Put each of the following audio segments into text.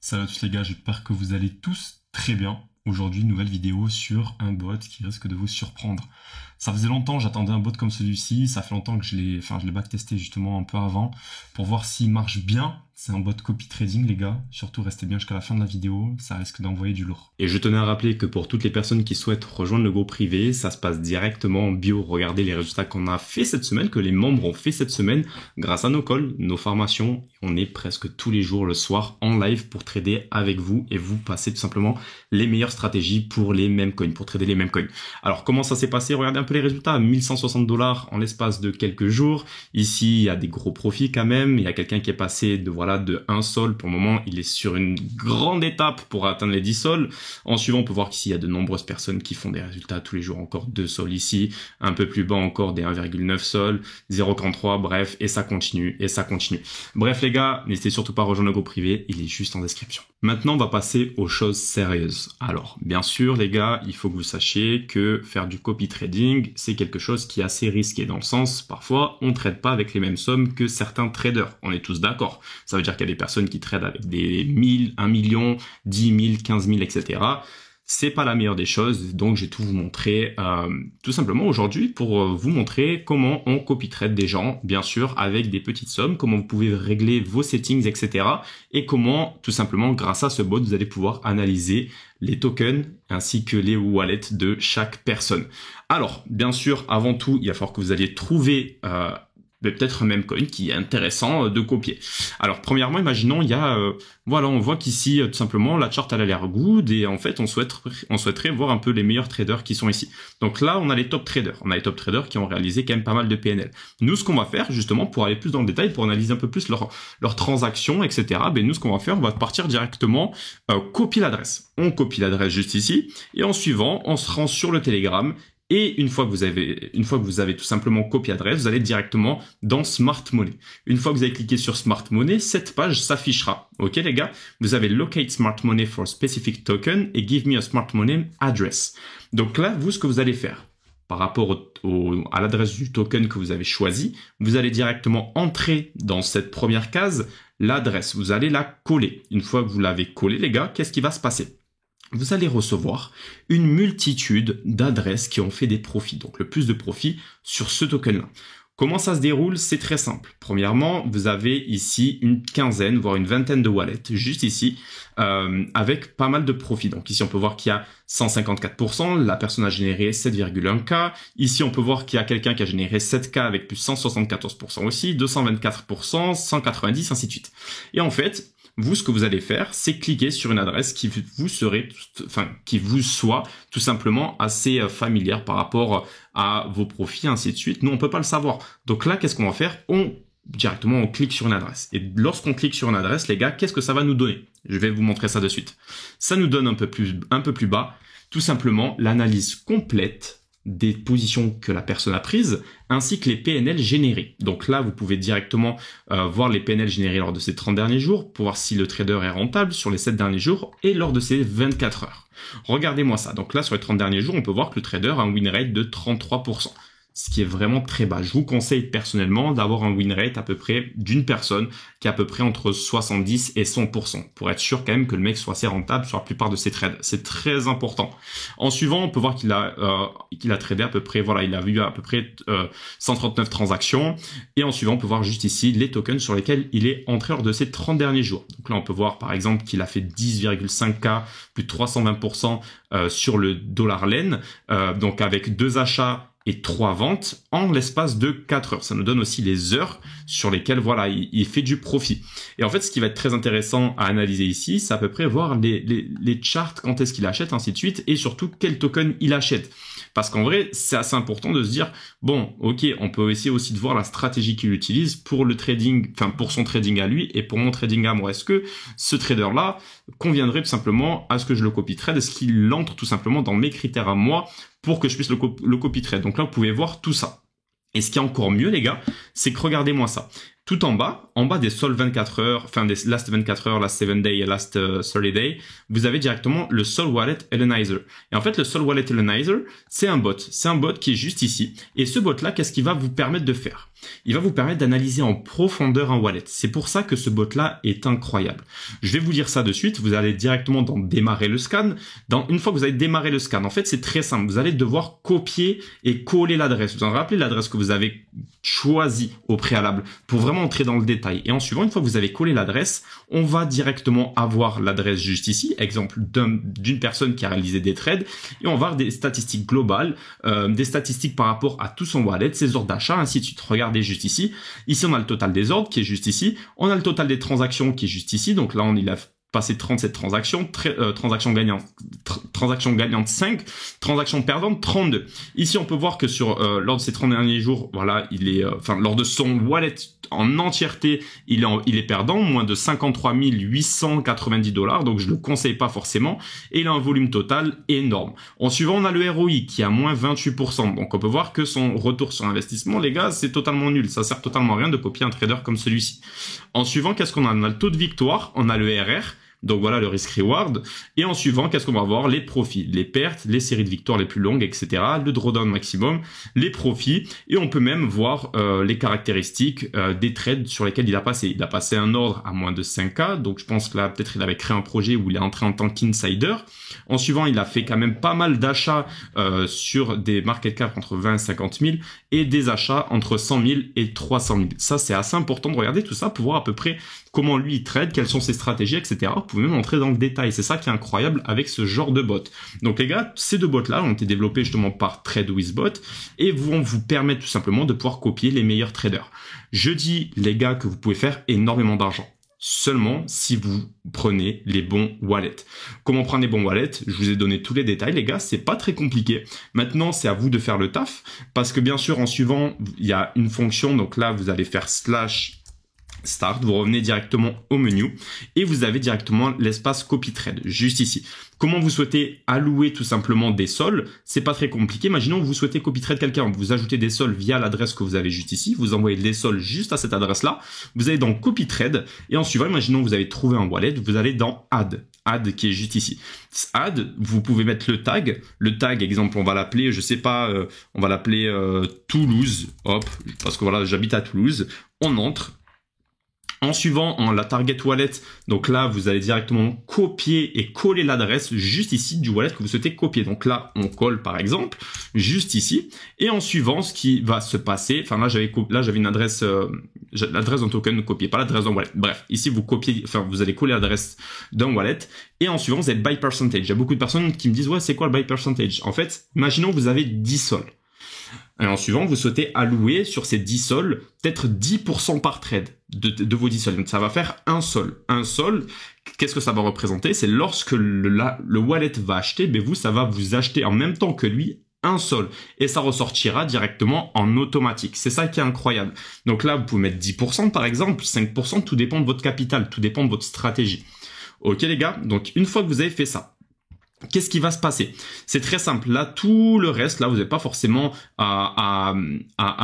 Salut à tous les gars, j'espère que vous allez tous très bien. Aujourd'hui, nouvelle vidéo sur un bot qui risque de vous surprendre. Ça faisait longtemps, j'attendais un bot comme celui-ci, ça fait longtemps que je l'ai backtesté justement un peu avant pour voir s'il marche bien. C'est un bot copy trading les gars, surtout restez bien jusqu'à la fin de la vidéo, ça risque d'envoyer du lourd. Et je tenais à rappeler que pour toutes les personnes qui souhaitent rejoindre le groupe privé, ça se passe directement en bio. Regardez les résultats qu'on a fait cette semaine, que les membres ont fait cette semaine grâce à nos calls, nos formations. On est presque tous les jours le soir en live pour trader avec vous et vous passer tout simplement les meilleures stratégies pour les mêmes coins, pour trader les mêmes coins. Alors comment ça s'est passé? Regardez un peu les résultats, 1160 $ en l'espace de quelques jours. Ici, il y a des gros profits quand même. Il y a quelqu'un qui est passé de un sol. Pour le moment, il est sur une grande étape pour atteindre les 10 sols. En suivant, on peut voir qu'ici, il y a de nombreuses personnes qui font des résultats tous les jours. Encore 2 sols ici, un peu plus bas encore des 1,9 sols, 0,33, bref, et ça continue, et ça continue. Bref, les gars, n'hésitez surtout pas à rejoindre le groupe privé, il est juste en description. Maintenant, on va passer aux choses sérieuses. Alors, bien sûr, les gars, il faut que vous sachiez que faire du copy trading, c'est quelque chose qui est assez risqué, dans le sens, parfois, on ne trade pas avec les mêmes sommes que certains traders. On est tous d'accord. Ça veut dire qu'il y a des personnes qui tradent avec des 1000, 1 million, 10 000, 15 000, etc. C'est pas la meilleure des choses, donc je vais tout vous montrer tout simplement aujourd'hui pour vous montrer comment on copy trade des gens, bien sûr avec des petites sommes, comment vous pouvez régler vos settings, etc. et comment tout simplement grâce à ce bot vous allez pouvoir analyser les tokens ainsi que les wallets de chaque personne. Alors bien sûr avant tout il va falloir que vous alliez trouver peut-être un même coin qui est intéressant de copier. Alors premièrement, imaginons il y a voilà, on voit qu'ici tout simplement la charte elle a l'air good et en fait on souhaiterait voir un peu les meilleurs traders qui sont ici. Donc là, on a les top traders. On a les top traders qui ont réalisé quand même pas mal de PNL. Nous, ce qu'on va faire justement pour aller plus dans le détail, pour analyser un peu plus leurs transactions, etc. Ben nous, ce qu'on va faire, on va partir directement copier l'adresse. On copie l'adresse juste ici et en suivant, on se rend sur le Telegram. Et une fois que vous avez tout simplement copié adresse, vous allez directement dans Smart Money. Une fois que vous avez cliqué sur Smart Money, cette page s'affichera. Ok les gars, vous avez Locate Smart Money for specific token et Give me a Smart Money address. Donc là, vous, ce que vous allez faire par rapport à l'adresse du token que vous avez choisi, vous allez directement entrer dans cette première case l'adresse. Vous allez la coller. Une fois que vous l'avez collée, les gars, qu'est-ce qui va se passer? Vous allez recevoir une multitude d'adresses qui ont fait des profits, donc le plus de profits sur ce token-là. Comment ça se déroule? C'est très simple. Premièrement, vous avez ici une quinzaine, voire une vingtaine de wallets, juste ici, avec pas mal de profits. Donc ici, on peut voir qu'il y a 154%, la personne a généré 7,1K. Ici, on peut voir qu'il y a quelqu'un qui a généré 7K avec plus 174% aussi, 224%, 190, ainsi de suite. Et en fait, vous, ce que vous allez faire, c'est cliquer sur une adresse qui vous soit tout simplement assez familière par rapport à vos profits, ainsi de suite. Nous, on peut pas le savoir. Donc là, qu'est-ce qu'on va faire? Directement, on clique sur une adresse. Et lorsqu'on clique sur une adresse, les gars, qu'est-ce que ça va nous donner? Je vais vous montrer ça de suite. Ça nous donne un peu plus bas, tout simplement, l'analyse complète des positions que la personne a prises, ainsi que les PNL générés. Donc là, vous pouvez directement voir les PNL générés lors de ces 30 derniers jours, pour voir si le trader est rentable sur les 7 derniers jours et lors de ces 24 heures. Regardez-moi ça. Donc là, sur les 30 derniers jours, on peut voir que le trader a un win rate de 33%. Ce qui est vraiment très bas. Je vous conseille personnellement d'avoir un win rate à peu près d'une personne qui est à peu près entre 70 et 100% pour être sûr quand même que le mec soit assez rentable sur la plupart de ses trades. C'est très important. En suivant, on peut voir qu'il a tradé à peu près, voilà, il a eu à peu près 139 transactions. Et en suivant, on peut voir juste ici les tokens sur lesquels il est entré lors de ces 30 derniers jours. Donc là, on peut voir par exemple qu'il a fait 10,5K, plus de 320% sur le dollar len, donc avec 2 achats et 3 ventes en l'espace de 4 heures. Ça nous donne aussi les heures sur lesquelles voilà, il fait du profit. Et en fait, ce qui va être très intéressant à analyser ici, c'est à peu près voir les charts, quand est-ce qu'il achète, ainsi de suite, et surtout quel token il achète. Parce qu'en vrai, c'est assez important de se dire, bon, ok, on peut essayer aussi de voir la stratégie qu'il utilise pour le trading, enfin pour son trading à lui et pour mon trading à moi. Est-ce que ce trader-là conviendrait tout simplement à ce que je le copy trade? Est-ce qu'il entre tout simplement dans mes critères à moi pour que je puisse le copy trade? Donc là, vous pouvez voir tout ça. Et ce qui est encore mieux, les gars, c'est que regardez-moi ça. tout en bas des Sol 24 heures, enfin des Last 24 heures, Last 7 Day et Last 30 Day, vous avez directement le Sol Wallet Analyzer. Et en fait, le Sol Wallet Analyzer, c'est un bot. C'est un bot qui est juste ici. Et ce bot-là, qu'est-ce qu'il va vous permettre de faire? Il va vous permettre d'analyser en profondeur un wallet. C'est pour ça que ce bot-là est incroyable. Je vais vous dire ça de suite. Vous allez directement dans démarrer le scan. Une fois que vous avez démarré le scan, en fait, c'est très simple. Vous allez devoir copier et coller l'adresse. Vous en rappelez l'adresse que vous avez choisie au préalable pour vraiment entrer dans le détail. Et en suivant, une fois que vous avez collé l'adresse, on va directement avoir l'adresse juste ici. Exemple d'une personne qui a réalisé des trades. Et on va avoir des statistiques globales, des statistiques par rapport à tout son wallet, ses ordres d'achat, ainsi de suite. Regardez juste ici. Ici, on a le total des ordres qui est juste ici. On a le total des transactions qui est juste ici. Donc là, il a passé 37 transactions, transactions gagnantes 5, transactions perdantes 32. Ici, on peut voir que lors de ces 30 derniers jours, voilà, lors de son wallet en entièreté, il est perdant, moins de 53 890 $, donc je le conseille pas forcément, et il a un volume total énorme. En suivant, on a le ROI qui a moins 28%, donc on peut voir que son retour sur investissement, les gars, c'est totalement nul, ça sert totalement à rien de copier un trader comme celui-ci. En suivant, qu'est-ce qu'on a? On a le taux de victoire, on a le RR, donc voilà le risk reward. Et en suivant, qu'est-ce qu'on va avoir? Les profits, les pertes, les séries de victoires les plus longues, etc. Le drawdown maximum, les profits. Et on peut même voir les caractéristiques des trades sur lesquels il a passé. Il a passé un ordre à moins de 5K. Donc je pense que là, peut-être il avait créé un projet où il est entré en tant qu'insider. En suivant, il a fait quand même pas mal d'achats sur des market cap entre 20 et 50 000 et des achats entre 100 000 et 300 000. Ça, c'est assez important de regarder tout ça pour voir à peu près comment lui il trade, quelles sont ses stratégies, etc. Vous pouvez même entrer dans le détail. C'est ça qui est incroyable avec ce genre de bot. Donc les gars, ces deux bots-là ont été développés justement par TradeWithBot et vont vous permettre tout simplement de pouvoir copier les meilleurs traders. Je dis, les gars, que vous pouvez faire énormément d'argent. Seulement si vous prenez les bons wallets. Comment prendre les bons wallets? Je vous ai donné tous les détails, les gars, c'est pas très compliqué. Maintenant, c'est à vous de faire le taf, parce que bien sûr, en suivant, il y a une fonction, donc là, vous allez faire /start, vous revenez directement au menu et vous avez directement l'espace copy trade juste ici. Comment vous souhaitez allouer tout simplement des sols? C'est pas très compliqué. Imaginons que vous souhaitez copy trade quelqu'un, vous ajoutez des sols via l'adresse que vous avez juste ici, vous envoyez des sols juste à cette adresse-là, vous allez dans copy trade et en suivant, imaginons que vous avez trouvé un wallet, vous allez dans add qui est juste ici. Add, vous pouvez mettre le tag, exemple, on va l'appeler, je sais pas, on va l'appeler Toulouse, hop, parce que voilà, j'habite à Toulouse, on entre. En suivant la target wallet, donc là, vous allez directement copier et coller l'adresse juste ici du wallet que vous souhaitez copier. Donc là, on colle par exemple juste ici. Et en suivant, ce qui va se passer, enfin là, j'avais une adresse, l'adresse d'un token, ne copiez pas l'adresse d'un wallet. Bref, ici, vous allez coller l'adresse d'un wallet. Et en suivant, vous avez buy percentage. Il y a beaucoup de personnes qui me disent, ouais, c'est quoi le buy percentage? En fait, imaginons que vous avez 10 sols. Et en suivant, vous souhaitez allouer sur ces 10 sols peut-être 10% par trade de vos 10 sols. Donc ça va faire un sol. Un sol, qu'est-ce que ça va représenter? C'est lorsque le wallet va acheter, mais ça va vous acheter en même temps que lui un sol. Et ça ressortira directement en automatique. C'est ça qui est incroyable. Donc là, vous pouvez mettre 10% par exemple, 5%, tout dépend de votre capital, tout dépend de votre stratégie. Ok les gars, donc une fois que vous avez fait ça, qu'est-ce qui va se passer? C'est très simple. Là, tout le reste, là, vous n'avez pas forcément à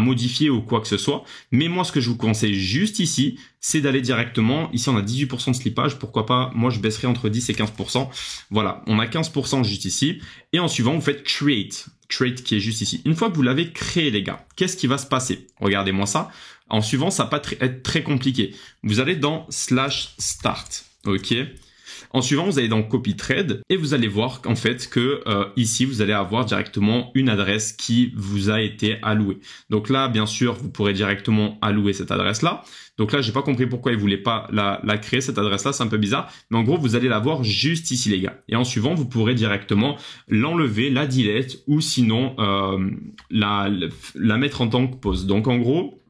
modifier ou quoi que ce soit. Mais moi, ce que je vous conseille juste ici, c'est d'aller directement. Ici, on a 18% de slippage. Pourquoi pas? Moi, je baisserai entre 10 et 15%. Voilà, on a 15% juste ici. Et en suivant, vous faites create. Create qui est juste ici. Une fois que vous l'avez créé, les gars, qu'est-ce qui va se passer? Regardez-moi ça. En suivant, ça va pas être très compliqué. Vous allez dans /start. OK? En suivant, vous allez dans Copy Trade et vous allez voir qu'en fait que ici, vous allez avoir directement une adresse qui vous a été allouée. Donc là, bien sûr, vous pourrez directement allouer cette adresse-là. Donc là, j'ai pas compris pourquoi il voulait pas la créer, cette adresse-là, c'est un peu bizarre. Mais en gros, vous allez la voir juste ici, les gars. Et en suivant, vous pourrez directement l'enlever, la delete ou sinon la mettre en tant que pause. Donc en gros,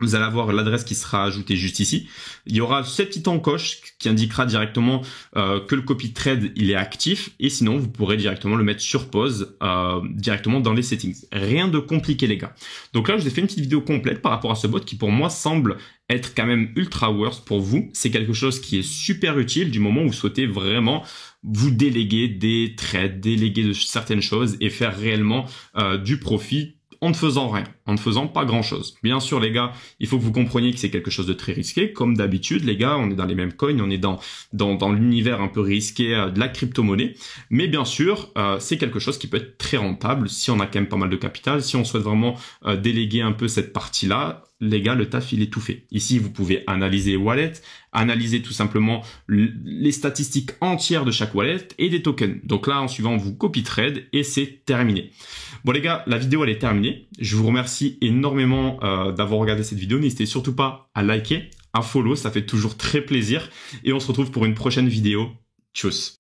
vous allez avoir l'adresse qui sera ajoutée juste ici. Il y aura cette petite encoche qui indiquera directement que le copy trade il est actif et sinon vous pourrez directement le mettre sur pause directement dans les settings. Rien de compliqué les gars. Donc là je vous ai fait une petite vidéo complète par rapport à ce bot qui pour moi semble être quand même ultra worth pour vous. C'est quelque chose qui est super utile du moment où vous souhaitez vraiment vous déléguer des trades, déléguer de certaines choses et faire réellement du profit en ne faisant rien, en ne faisant pas grand-chose. Bien sûr, les gars, il faut que vous compreniez que c'est quelque chose de très risqué. Comme d'habitude, les gars, on est dans les mêmes coins, on est dans l'univers un peu risqué de la crypto-monnaie. Mais bien sûr, c'est quelque chose qui peut être très rentable si on a quand même pas mal de capital, si on souhaite vraiment déléguer un peu cette partie-là. Les gars, le taf, il est tout fait. Ici, vous pouvez analyser wallet, analyser tout simplement les statistiques entières de chaque wallet et des tokens. Donc là, en suivant, vous copy trade et c'est terminé. Bon les gars, la vidéo elle est terminée. Je vous remercie énormément d'avoir regardé cette vidéo. N'hésitez surtout pas à liker, à follow, ça fait toujours très plaisir. Et on se retrouve pour une prochaine vidéo. Tchuss.